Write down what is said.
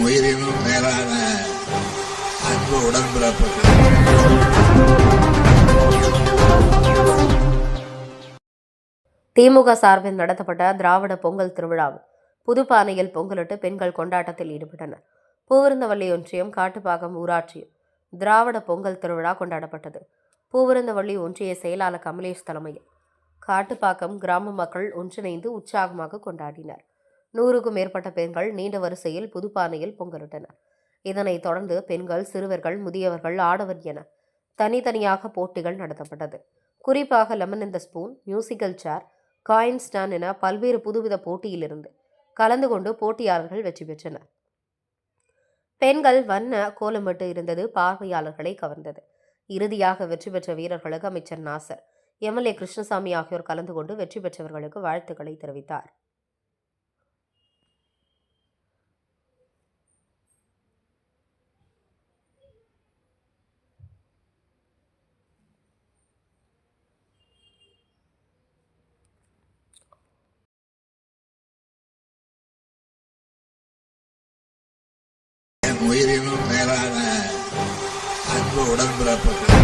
உயிரினும் மேலான அன்பு உடன்பிறப்புகள். திமுக சார்பில் நடத்தப்பட்ட திராவிட பொங்கல் திருவிழாவில் புதுப்பானையில் பொங்கலிட்டு பெண்கள் கொண்டாட்டத்தில் ஈடுபட்டனர். பூவிருந்தவள்ளி ஒன்றியம் காட்டுப்பாக்கம் ஊராட்சியில் திராவிட பொங்கல் திருவிழா கொண்டாடப்பட்டது. பூவிருந்தவள்ளி ஒன்றிய செயலாளர் கமலேஷ் தலைமையில் காட்டுப்பாக்கம் கிராம மக்கள் ஒன்றிணைந்து உற்சாகமாக கொண்டாடினர். 100க்கும் மேற்பட்ட பெண்கள் நீண்ட வரிசையில் புதுப்பானையில் பொங்கலிட்டனர். இதனைத் தொடர்ந்து பெண்கள், சிறுவர்கள், முதியவர்கள், ஆடவர் என தனித்தனியாக போட்டிகள் நடத்தப்பட்டது. குறிப்பாக lemon in the spoon, musical chair, coin stand என பல்வேறு புதுவித போட்டியிலிருந்து கலந்து கொண்டு போட்டியாளர்கள் வெற்றி பெற்றனர். பெண்கள் வண்ண கோலமிட்டு இருந்தது பார்வையாளர்களை கவர்ந்தது. இறுதியாக வெற்றி பெற்ற வீரர்களுக்கு அமைச்சர் நாசர், எம்எல்ஏ கிருஷ்ணசாமி ஆகியோர் கலந்து கொண்டு வெற்றி பெற்றவர்களுக்கு வாழ்த்துக்களை தெரிவித்தார். உயிரினும் மேலான அன்பு உடன்பிறப்புகள்.